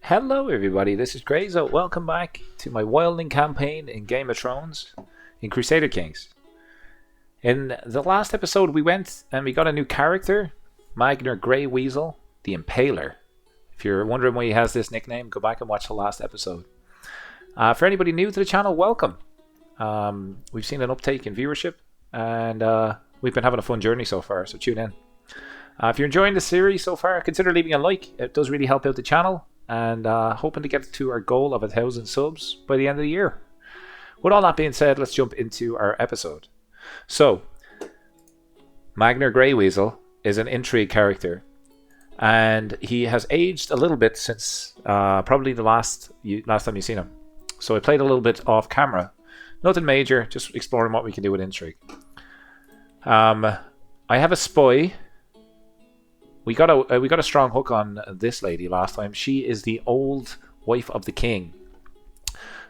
Hello everybody, this is Grazo. Welcome back to my Wildling campaign in Game of Thrones in Crusader Kings. In the last episode we went and we got a new character, Magner Grey Weasel, the Impaler. If you're wondering why he has this nickname, go back and watch the last episode. For anybody new to the channel, welcome. We've seen an uptake in viewership and we've been having a fun journey so far, so tune in. If you're enjoying the series so far, consider leaving a like. It does really help out the channel. And hoping to get to our goal of 1,000 subs by the end of the year. With all that being said, let's jump into our episode. So, Magner Grey Weasel is an intrigue character, and he has aged a little bit since probably the last time you've seen him. So I played a little bit off camera, nothing major, just exploring what we can do with intrigue. I have a spy. We got a strong hook on this lady last time. She is the old wife of the king.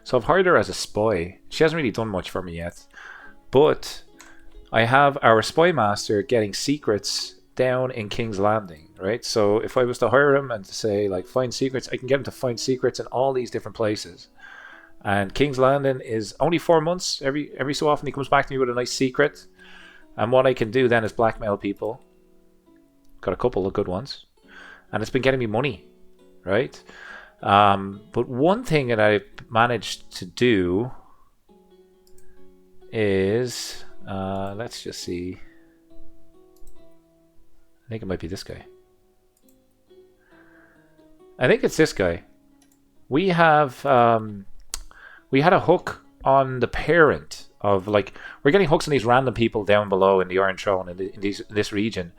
So I've hired her as a spy. She hasn't really done much for me yet. But I have our spy master getting secrets down in King's Landing, right? So if I was to hire him and to say, like, find secrets, I can get him to find secrets in all these different places. And King's Landing is only 4 months. Every so often he comes back to me with a nice secret. And what I can do then is blackmail people. Got a couple of good ones, and it's been getting me money, right? But one thing that I've managed to do is, let's just see. I think it might be this guy. I think it's this guy. We have, we had a hook on the parent of, like, we're getting hooks on these random people down below in the Iron Throne in this region.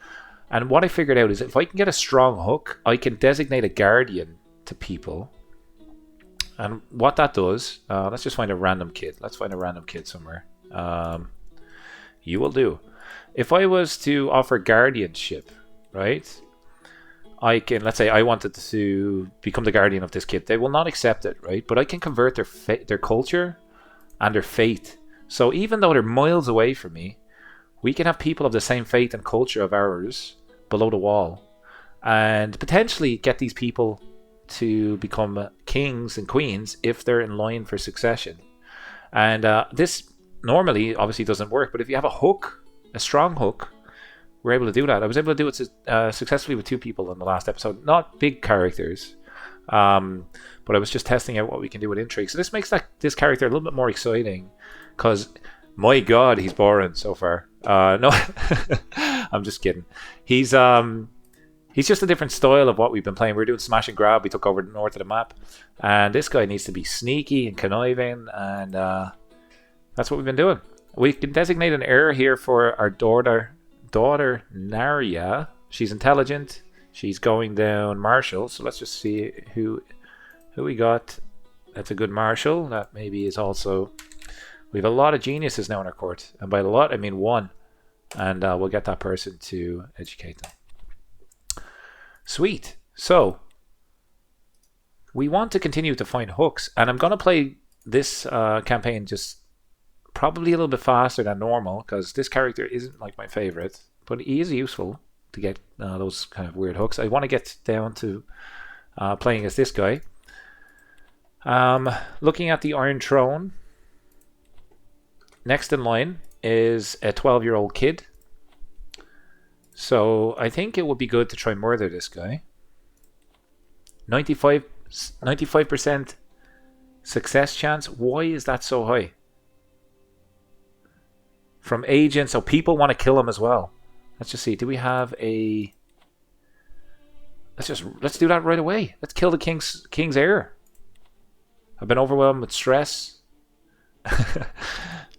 And what I figured out is if I can get a strong hook, I can designate a guardian to people. And what that does, let's just find a random kid. Let's find a random kid somewhere. You will do. If I was to offer guardianship, right? I can, let's say I wanted to become the guardian of this kid. They will not accept it, right? But I can convert their culture and their faith. So even though they're miles away from me, we can have people of the same faith and culture of ours below the wall, and potentially get these people to become kings and queens if they're in line for succession. And this normally obviously doesn't work, but if you have a hook, a strong hook, we're able to do that. I was able to do it successfully with 2 people in the last episode. Not big characters, but I was just testing out what we can do with intrigue. So this makes this character a little bit more exciting, because my god, he's boring so far. No, I'm just kidding. He's just a different style of what we've been playing. We're doing smash and grab. We took over the north of the map, and this guy needs to be sneaky and conniving, and that's what we've been doing. We can designate an heir here for our daughter Narya. She's intelligent. She's going down marshal. So let's just see who we got. That's a good marshal. That maybe is also. We have a lot of geniuses now in our court, and by a lot I mean 1, and we'll get that person to educate them. Sweet. So we want to continue to find hooks, and I'm going to play this campaign just probably a little bit faster than normal, because this character isn't like my favorite, but he is useful to get those kind of weird hooks. I want to get down to playing as this guy. Looking at the Iron Throne. Next in line is a 12-year-old kid. So I think it would be good to try murder this guy. 95% success chance. Why is that so high? From agent, so people want to kill him as well. Let's just see. Do we have a? Let's do that right away. Let's kill the king's heir. I've been overwhelmed with stress.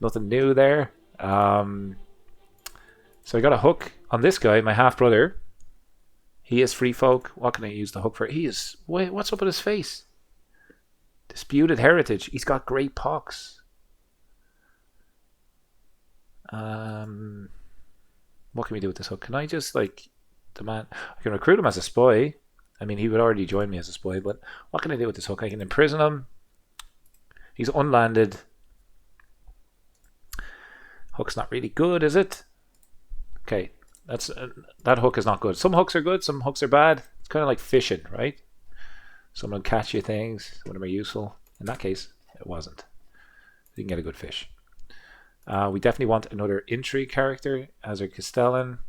Nothing new there. So I got a hook on this guy, my half brother. He is free folk. What can I use the hook for? What's up with his face? Disputed heritage. He's got great pox. What can we do with this hook? Can I just demand? I can recruit him as a spy. I mean, he would already join me as a spy, but what can I do with this hook? I can imprison him. He's unlanded. Hook's not really good, is it? Okay, that hook is not good. Some hooks are good, some hooks are bad. It's kind of like fishing, right? Some of them catch you things. Some of them are useful. In that case, it wasn't. You can get a good fish. We definitely want another intrigue character as our Castellan.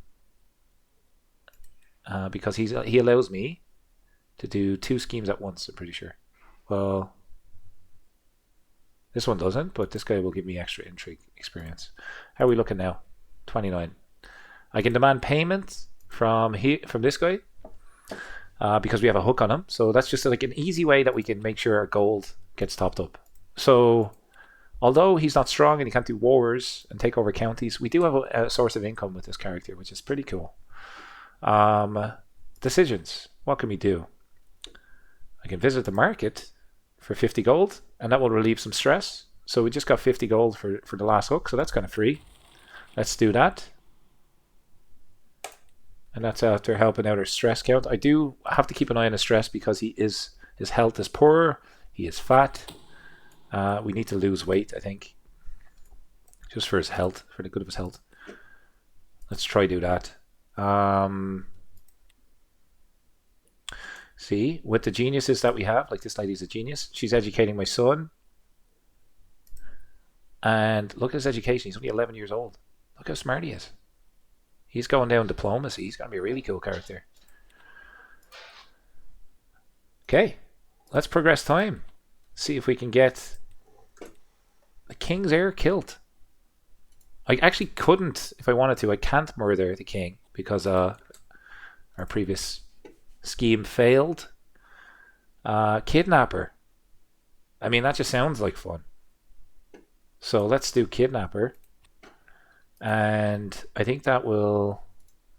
Because he allows me to do 2 schemes at once, I'm pretty sure. Well, this one doesn't, but this guy will give me extra intrigue experience. How are we looking now? 29. I can demand payment from this guy because we have a hook on him. So that's just like an easy way that we can make sure our gold gets topped up. So although he's not strong and he can't do wars and take over counties, we do have a source of income with this character, which is pretty cool. Decisions. What can we do? I can visit the market for 50 gold, and that will relieve some stress. So we just got 50 gold for the last hook, so that's kind of free. Let's do that. And that's after helping out our stress count. I do have to keep an eye on his stress because his health is poor. He is fat. We need to lose weight, I think. Just for his health, for the good of his health. Let's try do that. See, with the geniuses that we have, like this lady's a genius. She's educating my son. And look at his education. He's only 11 years old. Look how smart he is. He's going down diplomacy. He's going to be a really cool character. Okay, let's progress time. See if we can get the king's heir killed. I actually couldn't, if I wanted to. I can't murder the king because our previous scheme failed. Kidnapper. I mean, that just sounds like fun. So let's do kidnapper. And I think that will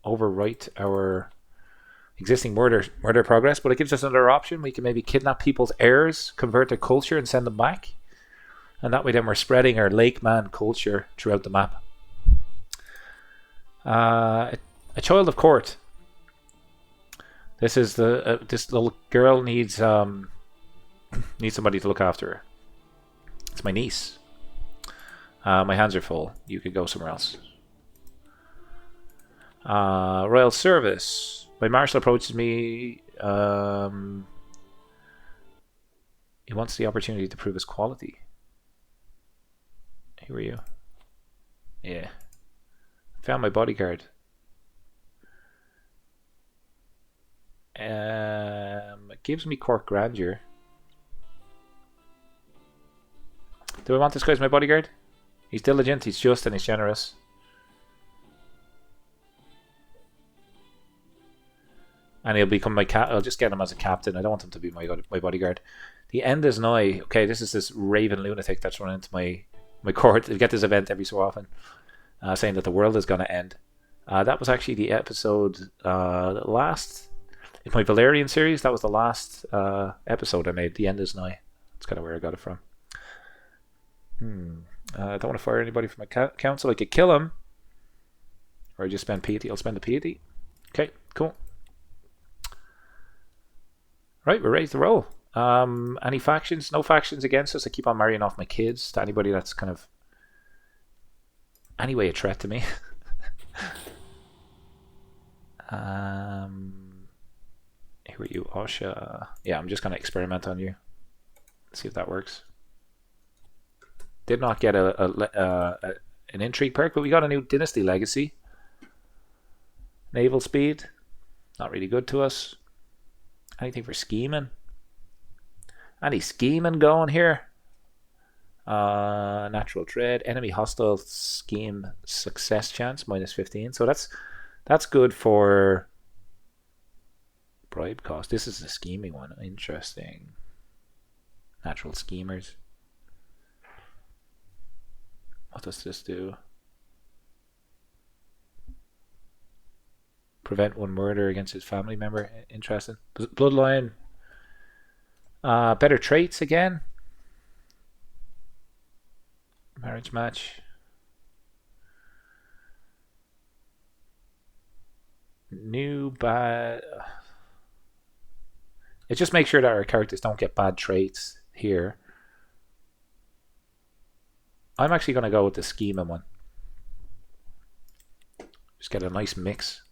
overwrite our existing murder progress, but it gives us another option. We can maybe kidnap people's heirs, convert their culture, and send them back. And that way then we're spreading our Lake Man culture throughout the map. A child of court. This is this little girl needs somebody to look after her. It's my niece. My hands are full. You could go somewhere else. Royal service. My marshal approaches me. He wants the opportunity to prove his quality. Who are you? Yeah. Found my bodyguard. It gives me court grandeur. Do I want this guy as my bodyguard? He's diligent, he's just, and he's generous. And he'll become my I'll just get him as a captain. I don't want him to be my bodyguard. The end is nigh. Okay, this is this raven lunatic that's run into my court. I get this event every so often, saying that the world is going to end. That was actually the episode last in my Valerian series. That was the last episode I made. The end is nigh. That's kind of where I got it from. I don't want to fire anybody from my council. I could kill him, or I just spend piety. I'll spend the piety. Okay, cool. Right, we're ready to roll. Any factions? No factions against us. I keep on marrying off my kids to anybody that's kind of anyway a threat to me. Who are you, Osha? Yeah, I'm just gonna experiment on you. See if that works. Did not get an intrigue perk, but we got a new dynasty legacy. Naval speed, not really good to us. Anything for scheming? Any scheming going here? Natural dread, enemy hostile scheme success chance -15. So that's good for bribe cost. This is the scheming one. Interesting. Natural schemers. What does this do? Prevent one murder against his family member. Interesting. Bloodline. Better traits again. Marriage match. New bad. It just makes sure that our characters don't get bad traits here. I'm actually going to go with the scheming one. Just get a nice mix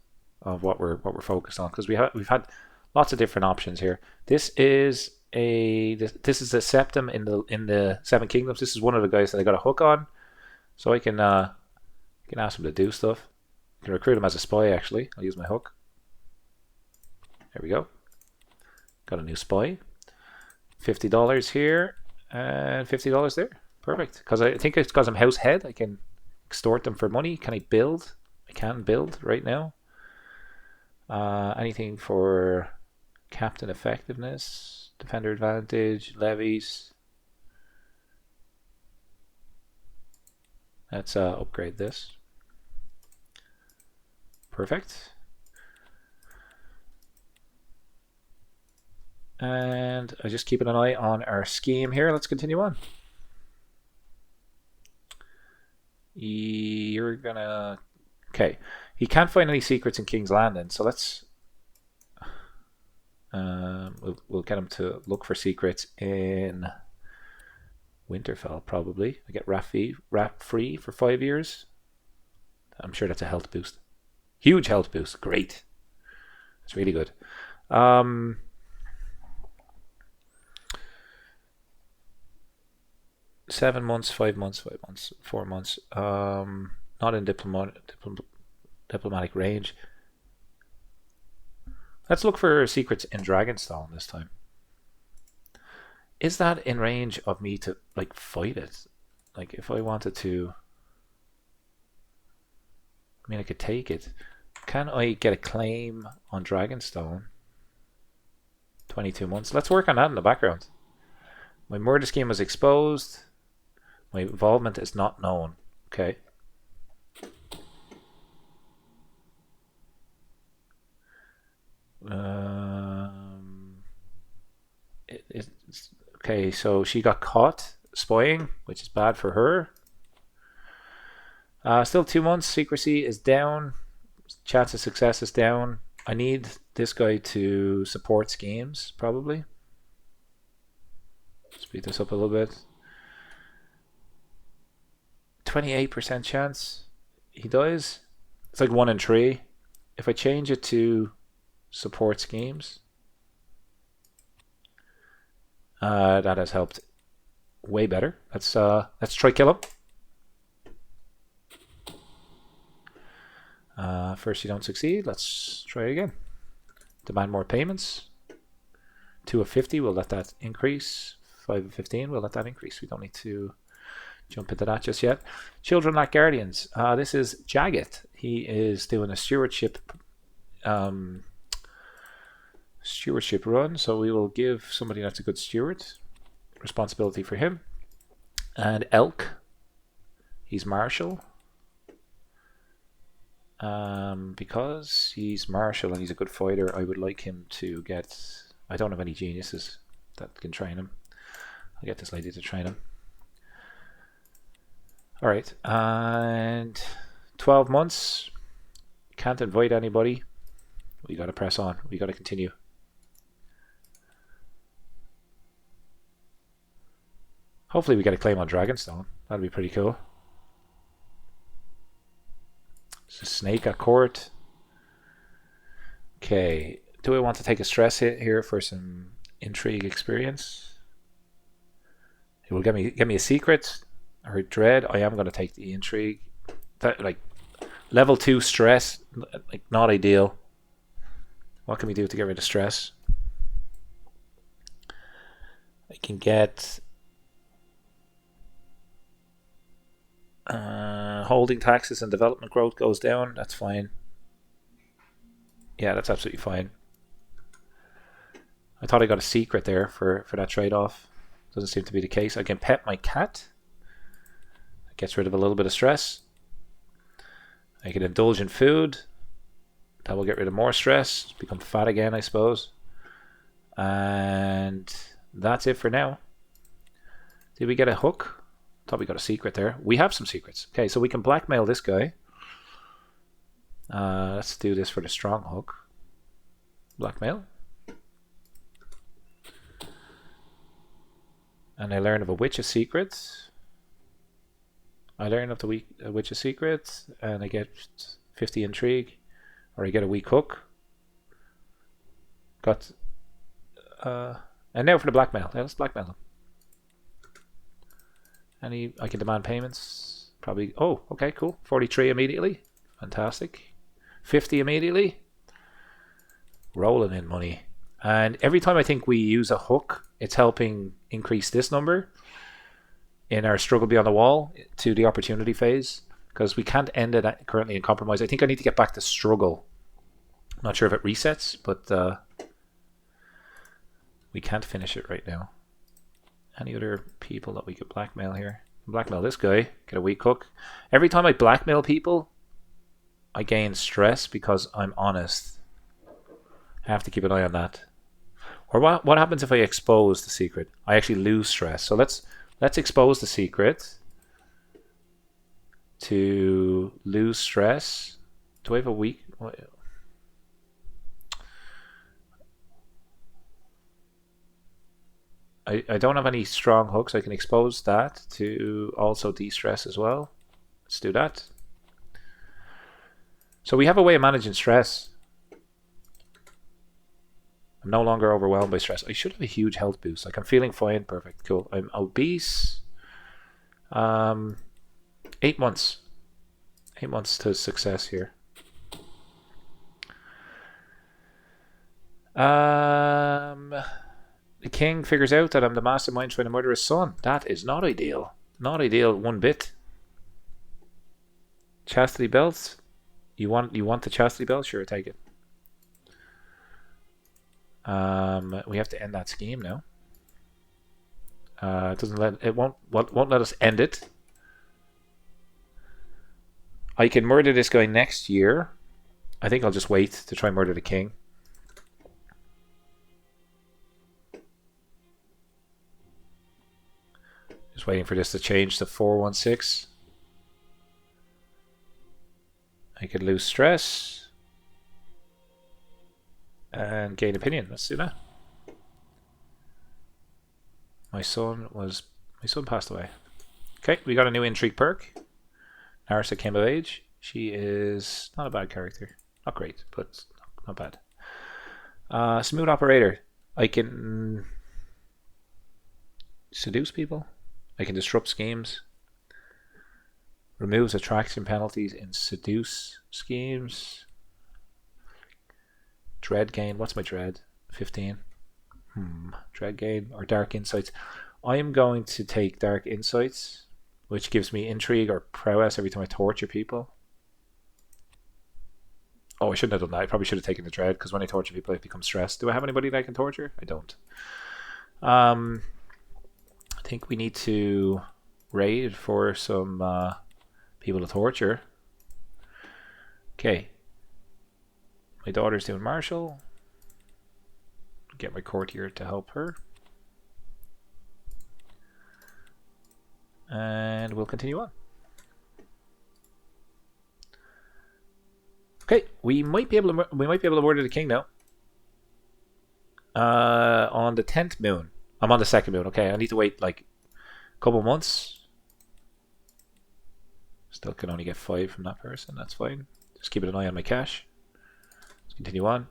of what we're focused on, because we've had Lots of different options here. This is a septum in the Seven Kingdoms. This is one of the guys that I got a hook on, so I can ask him to do stuff. I can recruit him as a spy. Actually, I'll use my hook. There we go. Got a new spy. $50 here and $50 there. Perfect. Because I think it's because I'm house head, I can extort them for money. Can I build? I can build right now. Anything for captain effectiveness, defender advantage, levies. Let's upgrade this. Perfect. And I'm just keeping an eye on our scheme here. Let's continue on. You're gonna... Okay. He can't find any secrets in King's Landing, so let's... we'll get him to look for secrets in Winterfell, probably. I get rat free for 5 years. I'm sure that's a health boost. Huge health boost. Great. That's really good. 7 months, 5 months, 5 months, 4 months. Not in diplomatic range. Let's look for secrets in Dragonstone this time. Is that in range of me to like fight it? Like if I wanted to, I mean I could take it. Can I get a claim on Dragonstone? 22 months. Let's work on that in the background. My murder scheme was exposed. My involvement is not known. Okay. Okay, so she got caught spying, which is bad for her. Still 2 months. Secrecy is down. Chance of success is down. I need this guy to support schemes, probably. Speed this up a little bit. 28% chance he dies. It's like 1 in 3. If I change it to support schemes, that has helped way better. Let's try kill him. First you don't succeed. Let's try again. Demand more payments. 2 of 50, we'll let that increase. 5 of 15, we'll let that increase. We don't need to jump into that just yet. Children like guardians. This is Jagged. He is doing a stewardship run, so we will give somebody that's a good steward responsibility for him. And Elk, he's marshal. Because he's marshal and he's a good fighter, I would like him to get... I don't have any geniuses that can train him. I'll get this lady to train him. Alright, and 12 months. Can't invite anybody. We gotta press on. We gotta continue. Hopefully we get a claim on Dragonstone. That'd be pretty cool. It's a snake at court. Okay, do I want to take a stress hit here for some intrigue experience? It will get me a secret or a dread. I am going to take the intrigue. That, like, level 2 stress, like, not ideal. What can we do to get rid of stress? I can get holding taxes and development growth goes down. That's fine. Yeah, that's absolutely fine. I thought I got a secret there for that trade-off. Doesn't seem to be the case. I can pet my cat. That gets rid of a little bit of stress. I can indulge in food. That will get rid of more stress. Become fat again, I suppose. And that's it for now. Did we get a hook? Thought we got a secret there. We have some secrets. Okay, so we can blackmail this guy. Let's do this for the strong hook. Blackmail. And I learn of a witch's secret. I learn of the witch's secret, and I get 50 intrigue, or I get a weak hook. Got and now for the blackmail. Let's blackmail them. I can demand payments. Probably. Oh, okay, cool. 43 immediately. Fantastic. 50 immediately. Rolling in money. And every time I think we use a hook, it's helping increase this number in our struggle beyond the wall to the opportunity phase, because we can't end it currently in compromise. I think I need to get back to struggle. I'm not sure if it resets, but we can't finish it right now. Any other people that we could blackmail here? Blackmail this guy, get a weak hook. Every time I blackmail people, I gain stress because I'm honest. I have to keep an eye on that. Or what happens if I expose the secret? I actually lose stress. So let's expose the secret to lose stress. Do I have a weak? I don't have any strong hooks. I can expose that to also de-stress as well. Let's do that. So we have a way of managing stress. I'm no longer overwhelmed by stress. I should have a huge health boost. Like, I'm feeling fine. Perfect. Cool. I'm obese. 8 months. 8 months to success here. The king figures out that I'm the mastermind trying to murder his son. That is not ideal. Not ideal one bit. Chastity belts. You want the chastity belt? Sure, take it. We have to end that scheme now. It won't let us end it. I can murder this guy next year. I think I'll just wait to try and murder the king. Just waiting for this to change to 416. I could lose stress and gain opinion. Let's do that. My son passed away. Okay, we got a new intrigue perk. Narissa came of age. She is not a bad character. Not great, but not bad. Smooth operator. I can seduce people. I can disrupt schemes. Removes attraction penalties in seduce schemes. Dread gain. What's my dread? 15. Dread gain or dark insights. I am going to take dark insights, which gives me intrigue or prowess every time I torture people. Oh, I shouldn't have done that. I probably should have taken the dread, because when I torture people I become stressed. Do I have anybody that I can torture? I don't. I think we need to raid for some people to torture. Okay. My daughter's doing martial. Get my courtier to help her. And we'll continue on. Okay, we might be able to murder the king now. On the 10th moon. I'm on the 2nd moon. Okay, I need to wait like a couple months. Still can only get 5 from that person. That's fine. Just keeping an eye on my cash. Let's continue on.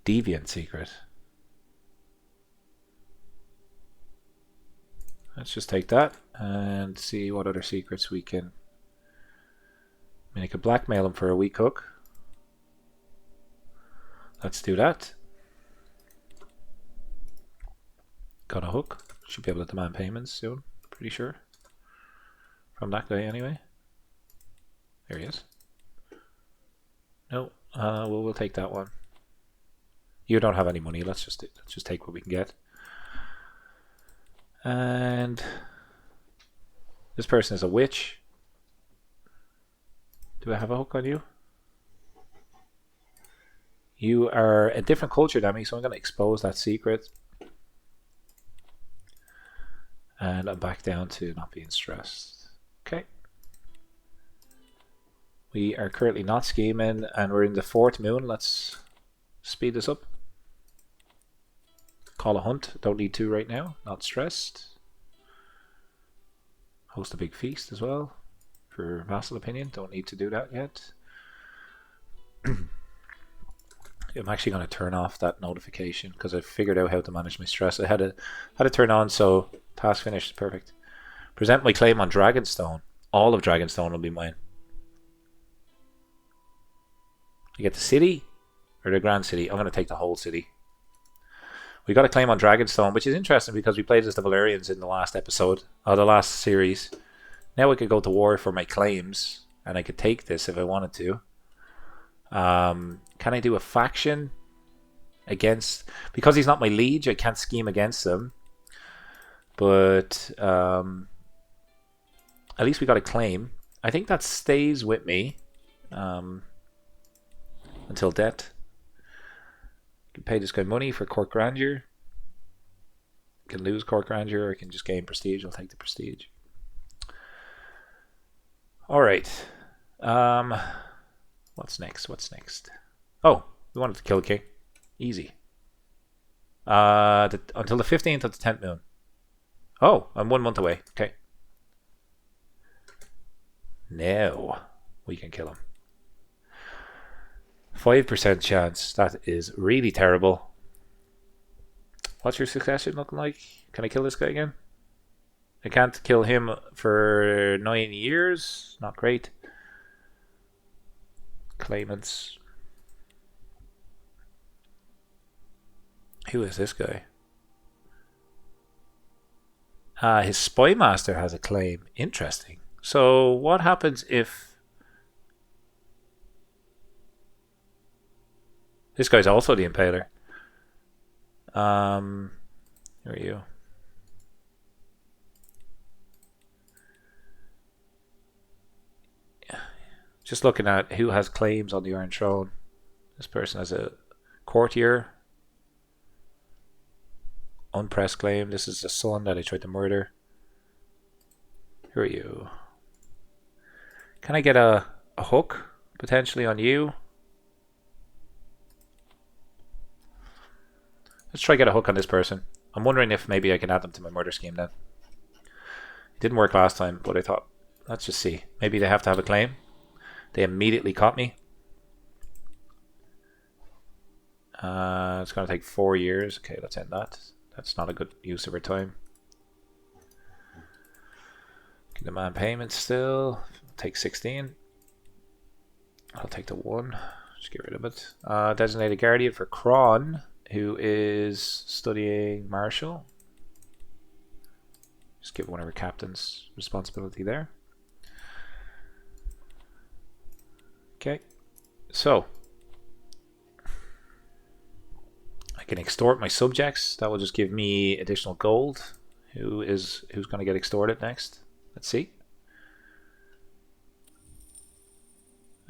Deviant secret. Let's just take that and see what other secrets we can. I mean, I could blackmail him for a weak hook. Let's do that. Got a hook. Should be able to demand payments soon. Pretty sure. From that guy anyway. There he is. No, we'll take that one. You don't have any money. Let's just take what we can get. And this person is a witch. Do I have a hook on you? You are a different culture than me, so I'm going to expose that secret. And I'm back down to not being stressed. Okay. We are currently not scheming, and we're in the 4th moon. Let's speed this up. Call a hunt. Don't need to right now. Not stressed. Host a big feast as well. for vassal opinion. Don't need to do that yet. I'm actually going to turn off that notification because I figured out how to manage my stress. I had it turned on, so task finished. Perfect. Present my claim on Dragonstone. All of Dragonstone will be mine. You get the city or the Grand City. I'm going to take the whole city. We got a claim on Dragonstone, which is interesting because we played as the Valyrians in the last episode, or the last series. Now we could go to war for my claims, and I could take this if I wanted to. Can I do a faction against... Because he's not my liege, I can't scheme against him. But at least we got a claim. I think that stays with me until death. Can pay this guy money for Court Grandeur. Can lose Court Grandeur, or I can just gain prestige. I'll take the prestige. Alright. What's next? What's next? Oh, we wanted to kill a king. Easy. Until the 15th of the 10th moon. Oh, I'm 1 month away. Okay. Now we can kill him. 5% chance. That is really terrible. What's your succession looking like? Can I kill this guy again? I can't kill him for 9 years. Not great. Claimants. Who is this guy? His spy master has a claim. Interesting. So what happens if this guy's also the Impaler? Who are you? Just looking at who has claims on the Iron Throne. This person has a courtier. Unpressed claim. This is the son that I tried to murder. Who are you? Can I get a hook potentially on you? Let's try get a hook on this person. I'm wondering if maybe I can add them to my murder scheme then. It didn't work last time, but I thought, let's just see. Maybe they have to have a claim. They immediately caught me. It's going to take 4 years. Okay, let's end that. That's not a good use of our time. Can demand payments still. Take 16. I'll take the 1. Just get rid of it. Designated guardian for Kron, who is studying martial. Just give one of our captains responsibility there. Okay, so I can extort my subjects. That will just give me additional gold. Who's going to get extorted next? Let's see.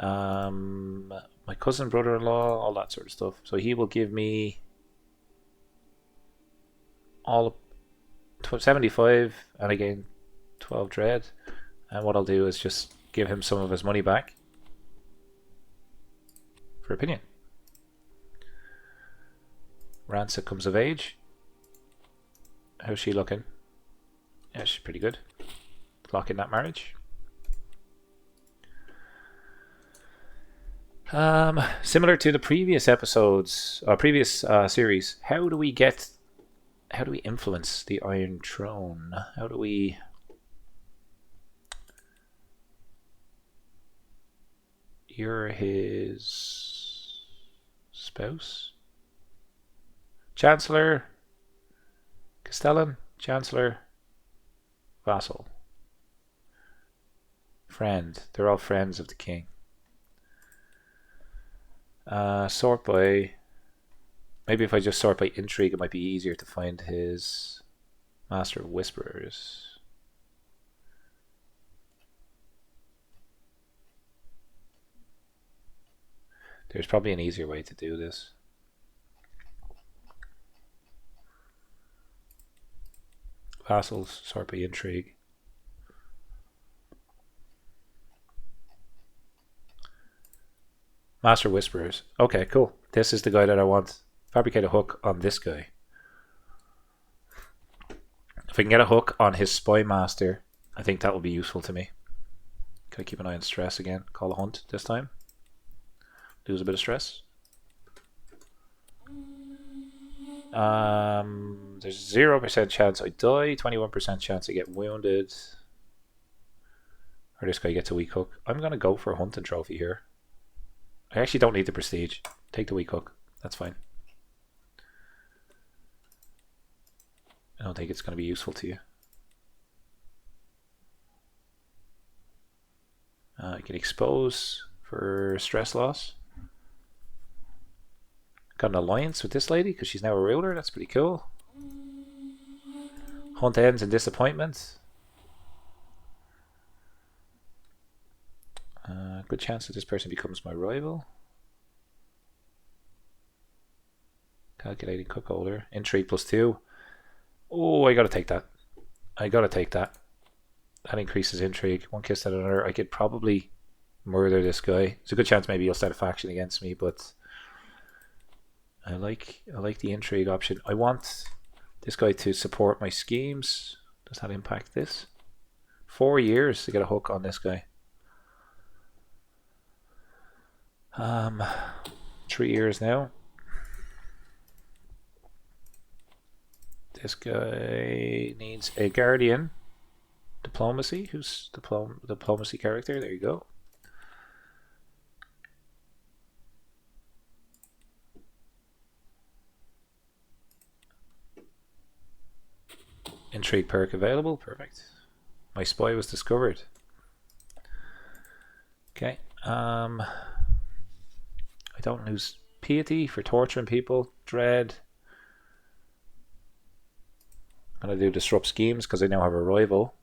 My cousin, brother-in-law, all that sort of stuff. So he will give me all 75, and again 12 dread. And what I'll do is just give him some of his money back for opinion. Ransa comes of age. How's she looking? Yeah, she's pretty good. Lock in that marriage. Similar to the previous episodes, previous series, how do we influence the Iron Throne? How do we... You're his spouse? Chancellor? Castellan? Chancellor? Vassal? Friend. They're all friends of the king. Sort by... Maybe if I just sort by intrigue, it might be easier to find his Master of Whisperers. There's probably an easier way to do this. Vassals, sort by intrigue. Master Whisperers. Okay, cool. This is the guy that I want. Fabricate a hook on this guy. If I can get a hook on his spy master, I think that will be useful to me. Gotta keep an eye on stress again. Call a hunt this time. Lose a bit of stress. There's 0% chance I die, 21% chance I get wounded. Or this guy gets a weak hook. I'm gonna go for a hunting trophy here. I actually don't need the prestige. Take the weak hook. That's fine. I don't think it's gonna be useful to you. You can expose for stress loss. Got an alliance with this lady because she's now a ruler. That's pretty cool. Hunt ends in disappointment. Good chance that this person becomes my rival. Calculating cook holder. Intrigue +2. Oh, I gotta take that. I gotta take that. That increases intrigue. One kiss at another. I could probably murder this guy. There's a good chance maybe he'll start a faction against me, but I like the intrigue option. I want this guy to support my schemes. Does that impact this? 4 years to get a hook on this guy. 3 years now. This guy needs a guardian. Diplomacy. Who's diplomacy character? There you go. Intrigue perk available. Perfect. My spy was discovered. Okay. I don't lose piety for torturing people. Dread. I'm gonna do disrupt schemes because I now have a rival.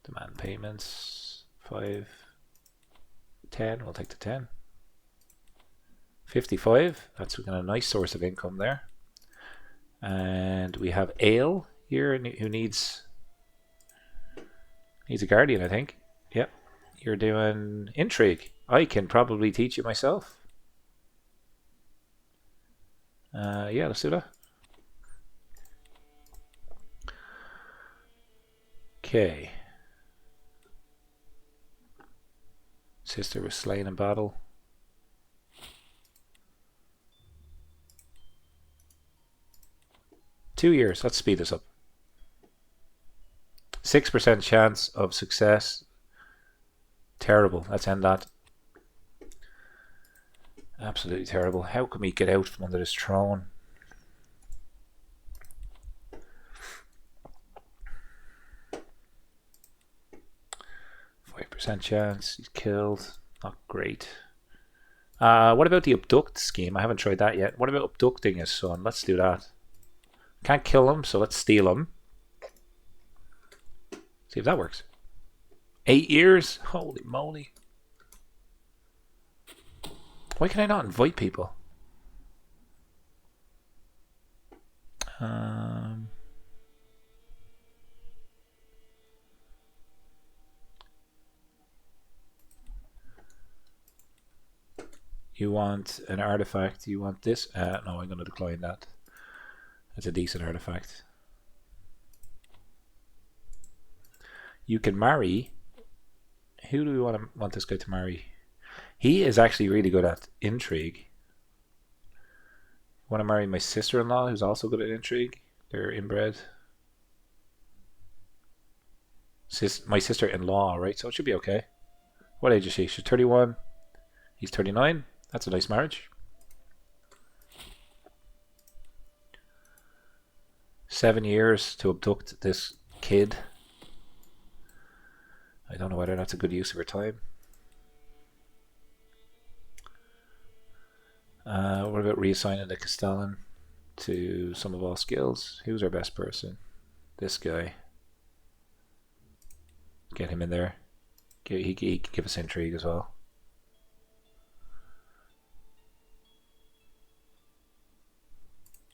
Demand payments. 5, 10. We'll take the 10. 55. That's a nice source of income there. And we have Ale here who needs a guardian, I think. Yep. You're doing intrigue. I can probably teach you myself. Yeah, let's do that. Okay. Sister was slain in battle. Two years. Let's speed this up. 6% chance of success. Terrible. Let's end that. Absolutely terrible. How can we get out from under this throne? % chance. He's killed. Not great. What about the abduct scheme? I haven't tried that yet. What about abducting his son? Let's do that. Can't kill him, so let's steal him. See if that works. 8 years? Holy moly. Why can I not invite people? You want an artifact? You want this? No, I'm going to decline that. That's a decent artifact. You can marry. Who do we want this guy to marry? He is actually really good at intrigue. I want to marry my sister-in-law, who's also good at intrigue. They're inbred. My sister-in-law, right? So it should be okay. What age is she? She's 31. He's 39. That's a nice marriage. 7 years to abduct this kid. I don't know whether that's a good use of her time. What about reassigning the Castellan to some of all skills? Who's our best person? This guy. Get him in there. He can give us intrigue as well.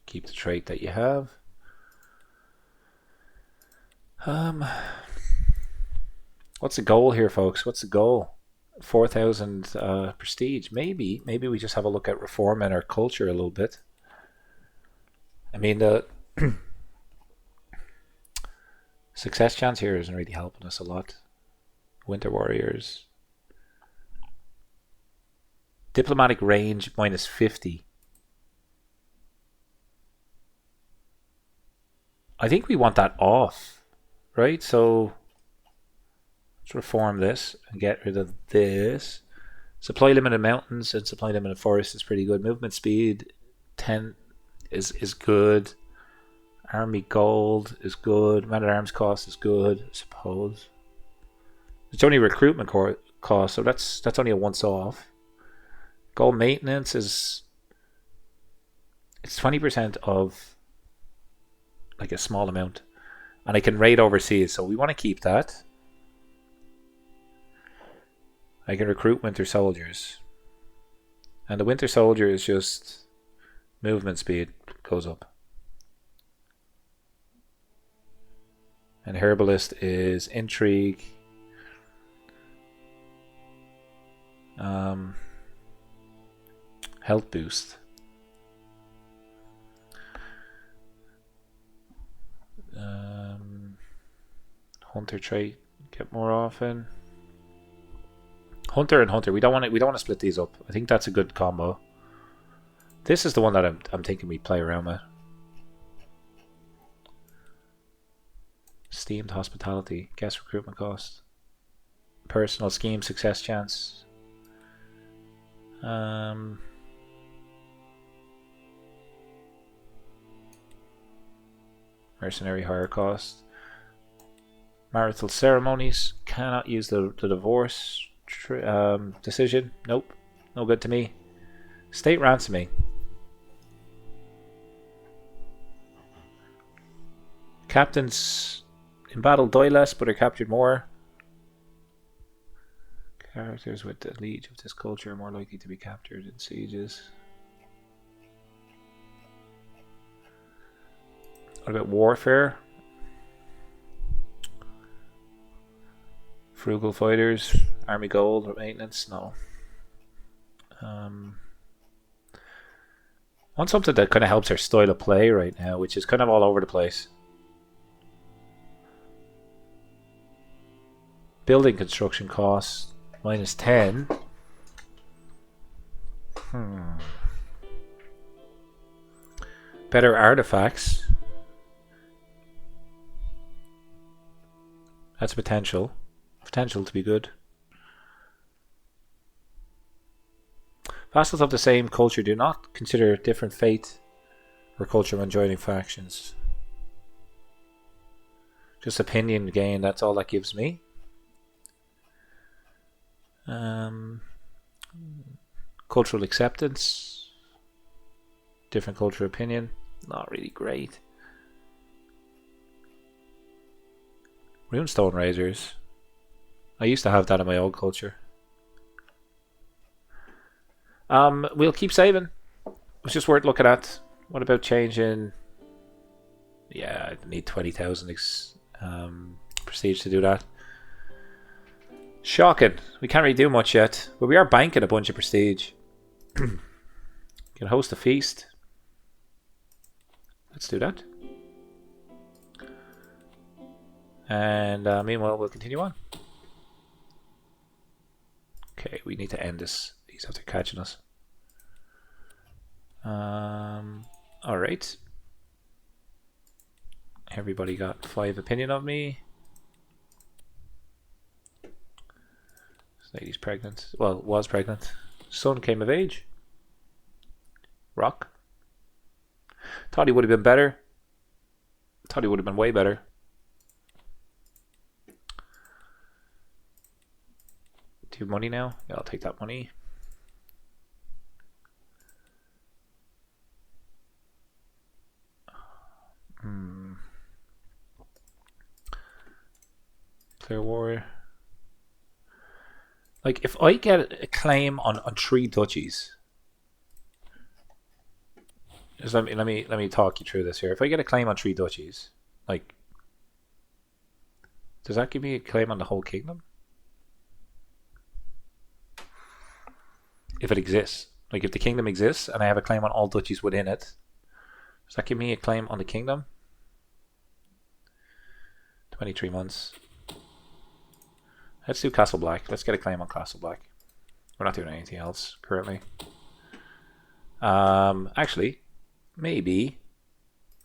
Keep the trait that you have. What's the goal here, folks? What's the goal? 4,000 prestige. Maybe we just have a look at reforming our culture a little bit. I mean, Success chance here isn't really helping us a lot. Winter Warriors. Diplomatic range minus 50. I think we want that off, right? So let's reform this and get rid of this. Supply limit in mountains and supply limit in forests is pretty good. Movement speed 10 is good. Army gold is good. Man at arms cost is good, I suppose. It's only recruitment cost, so that's only a once off. Gold maintenance is it's 20% of like a small amount, and I can raid overseas, so we want to keep that. I can recruit winter soldiers, and the winter soldier is just movement speed goes up, and herbalist is intrigue. Health boost. Hunter trait get more often. Hunter and hunter. We don't want to split these up. I think that's a good combo. This is the one that I'm thinking we play around with. Steamed hospitality. Guest recruitment cost. Personal scheme success chance. Mercenary hire cost. Marital ceremonies. Cannot use the divorce decision. Nope. No good to me. State ransoming. Captains in battle die less, but are captured more. Characters with the liege of this culture are more likely to be captured in sieges. What about warfare? Frugal fighters, army gold or maintenance? No. Want something that kind of helps our style of play right now, which is kind of all over the place. Building construction costs minus 10. Better artifacts. That's potential to be good. Vassals of the same culture do not consider different faith or culture when joining factions. Just opinion gain, that's all that gives me. Cultural acceptance. Different culture opinion. Not really great. Runestone razors. I used to have that in my old culture. We'll keep saving. It's just worth looking at. What about changing? Yeah, I need 20,000 prestige to do that. Shocking. We can't really do much yet, but we are banking a bunch of prestige. Can host a feast. Let's do that. And meanwhile, we'll continue on. Okay, we need to end this. He's after catching us. Alright. Everybody got 5 opinion of me. This lady's pregnant. Well, was pregnant. Son came of age. Rock. Thought he would have been better. Thought he would have been way better. Do you have money now? Yeah, I'll take that money. Clear Warrior. Like, if I get a claim on 3 duchies, just let me talk you through this here. If I get a claim on 3 duchies, like, does that give me a claim on the whole kingdom? If it exists, like if the kingdom exists and I have a claim on all duchies within it, does that give me a claim on the kingdom? Do 23 months. Let's do Castle Black. Let's get a claim on Castle Black. We're not doing anything else currently. Actually, maybe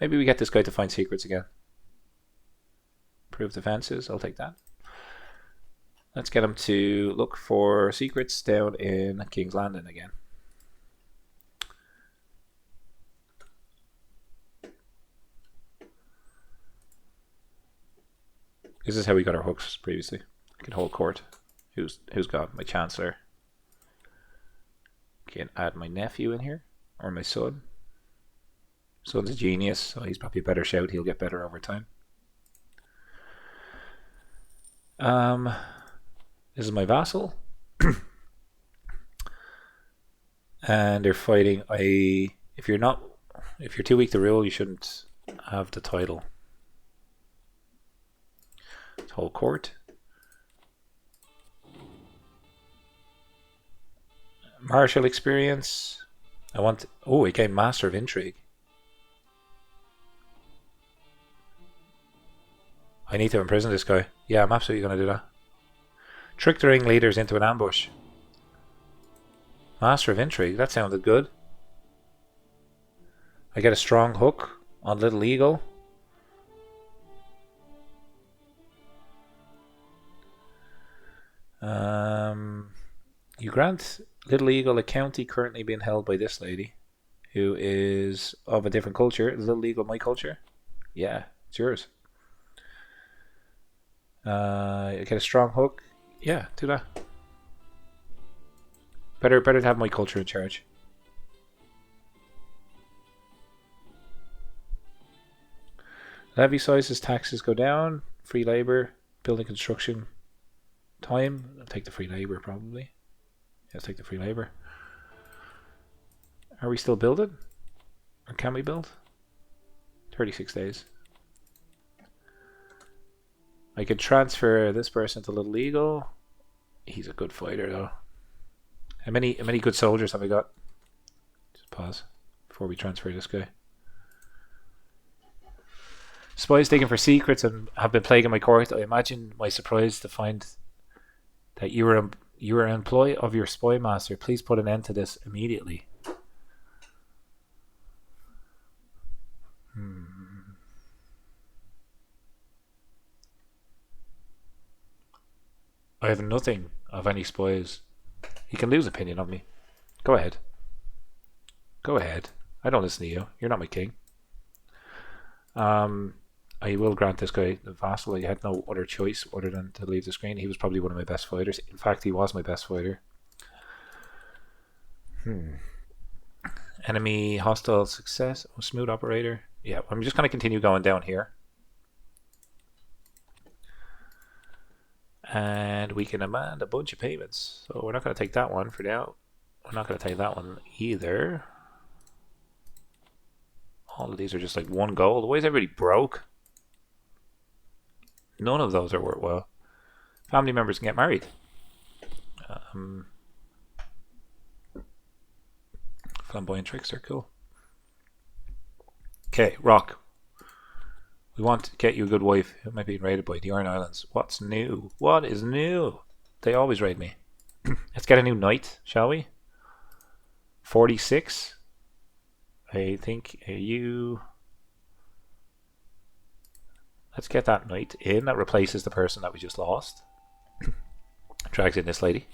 we get this guy to find secrets again. Prove defenses. I'll take that. Let's get him to look for secrets down in King's Landing again. This is how we got our hooks previously. I can hold court. Who's got my chancellor? Can add my nephew in here or my son. Son's a genius, so he's probably a better shout. He'll get better over time. This is my vassal, and they're fighting. If you're too weak to rule, you shouldn't have the title. Let's hold court. Martial experience. I want. Oh, it gave Master of Intrigue. I need to imprison this guy. Yeah, I'm absolutely going to do that. Trick the ringleaders into an ambush. Master of Intrigue. That sounded good. I get a strong hook on Little Eagle. You grant Little Eagle a county currently being held by this lady, who is of a different culture. Is Little Eagle my culture? Yeah, it's yours. I get a strong hook. Yeah, do that. Better to have my culture in charge. Levy sizes, taxes go down. Free labor, building construction. Time. I'll take the free labor probably. Let's take the free labor. Are we still building? Or can we build? 36 days. I can transfer this person to Little Eagle. He's a good fighter though. How many good soldiers have I got? Just pause before we transfer this guy. Spies digging for secrets and have been plaguing my court. I imagine my surprise to find that you are an employee of your spy master. Please put an end to this immediately. I have nothing of any spies. He can lose opinion of me. Go ahead. Go ahead. I don't listen to you. You're not my king. I will grant this guy the vassal. I had no other choice other than to leave the screen. He was probably one of my best fighters. In fact, he was my best fighter. Enemy hostile success. Oh, smooth operator. Yeah, I'm just going to continue going down here. And we can demand a bunch of payments. So we're not going to take that one for now. We're not going to take that one either. All of these are just like one gold. Why is everybody broke? None of those are worthwhile. Family members can get married. Flamboyant trickster, cool. Okay, Rock. We want to get you a good wife. Who might be raided by the Iron Islands? What's new? What is new? They always raid me. Let's get a new knight, shall we? 46. I think you... Let's get that knight in. That replaces the person that we just lost. Drags in this lady.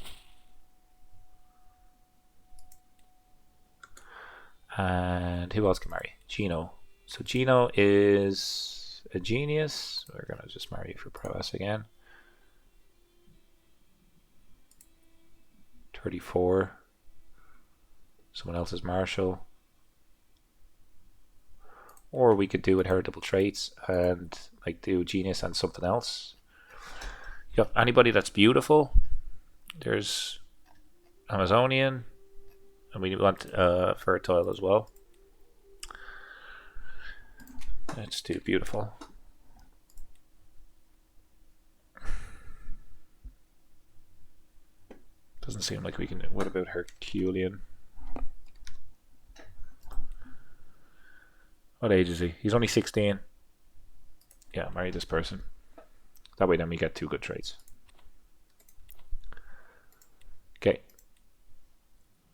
And who else can marry? Gino. So Gino is a genius. We're going to just marry you for prowess again. 34. Someone else is martial. Or we could do inheritable traits and like do genius and something else. You got anybody that's beautiful? There's Amazonian. And we want fertile as well. Let's do beautiful. Doesn't seem like we can. What about Herculean? What age is he? He's only 16. Yeah, marry this person. That way then we get 2 good trades. Okay.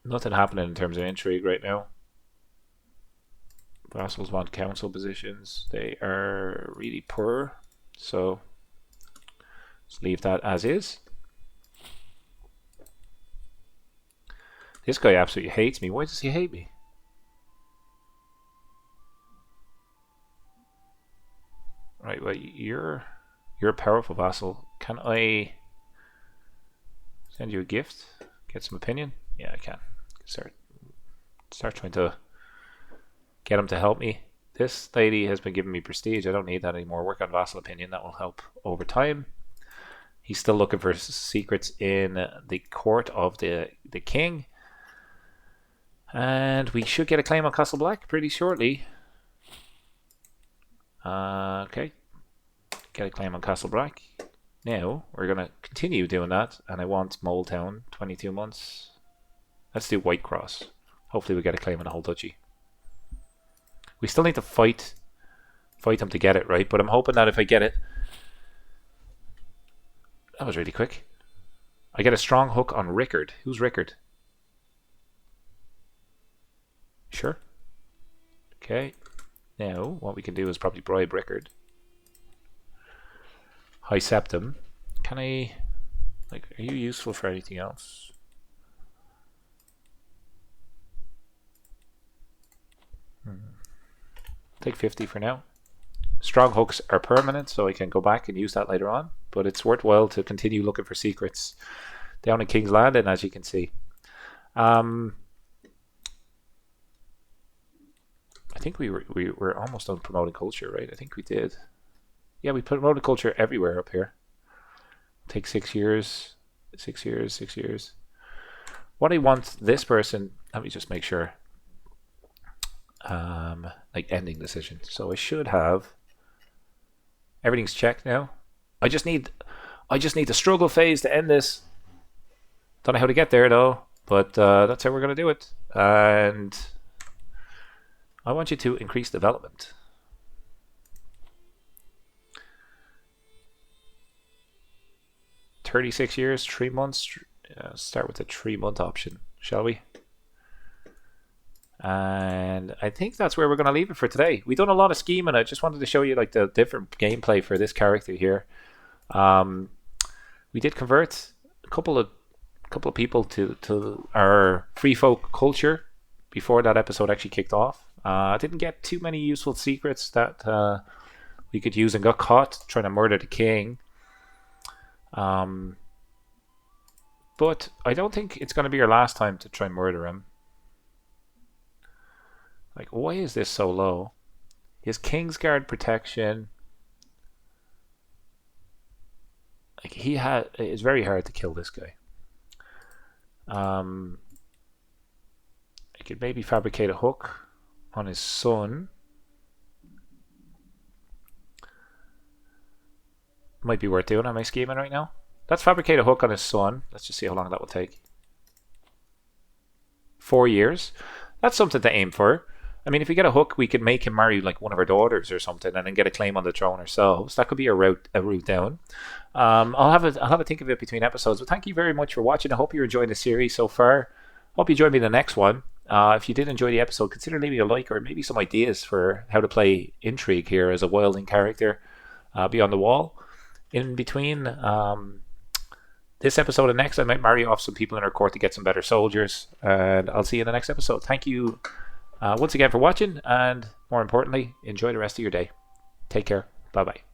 Nothing happening in terms of intrigue right now. Vassals want council positions. They are really poor. So let's leave that as is. This guy absolutely hates me. Why does he hate me? Right, well, you're a powerful vassal. Can I send you a gift? Get some opinion? Yeah, I can. Start trying to get him to help me. This lady has been giving me prestige. I don't need that anymore. Work on vassal opinion. That will help over time. He's still looking for secrets in the court of the king. And we should get a claim on Castle Black pretty shortly. Okay. Get a claim on Castle Black. Now, we're going to continue doing that. And I want Mole Town, 22 months. Let's do White Cross. Hopefully we get a claim on the whole duchy. We still need to fight them to get it, right? But I'm hoping that if I get it... That was really quick. I get a strong hook on Rickard. Who's Rickard? Sure. Okay. Now, what we can do is probably bribe Rickard. High Septum. Can I... Like, are you useful for anything else? Take 50 for now. Strong hooks are permanent, so I can go back and use that later on. But it's worthwhile to continue looking for secrets down in King's Landing, as you can see. I think we were almost done promoting culture, right? I think we did. Yeah, we promoted culture everywhere up here. Take 6 years. 6 years, 6 years. What I want this person... Let me just make sure. Like ending decision. So I should have... Everything's checked now. I just need the struggle phase to end this. Don't know how to get there though, but that's how we're going to do it. And I want you to increase development. $36 years, 3 months. Start with the 3-month option, shall we? And I think that's where we're going to leave it for today. We've done a lot of scheming. I just wanted to show you like the different gameplay for this character here. We did convert a couple of people to our free folk culture before that episode actually kicked off. I didn't get too many useful secrets that we could use and got caught trying to murder the king. But I don't think it's going to be our last time to try and murder him. Like, why is this so low? He has Kingsguard protection. Like, it's very hard to kill this guy. I could maybe fabricate a hook on his son. Might be worth doing. Am I scheming right now? Let's fabricate a hook on his son. Let's just see how long that will take. 4 years. That's something to aim for. I mean, if we get a hook, we could make him marry like one of our daughters or something, and then get a claim on the throne ourselves. That could be a route down. I'll have a think of it between episodes. But thank you very much for watching. I hope you're enjoying the series so far. Hope you join me in the next one. If you did enjoy the episode, consider leaving a like or maybe some ideas for how to play Intrigue here as a Wildling character. Be on the wall. In between this episode and next, I might marry off some people in our court to get some better soldiers. And I'll see you in the next episode. Thank you once again for watching, and more importantly, enjoy the rest of your day. Take care. Bye bye.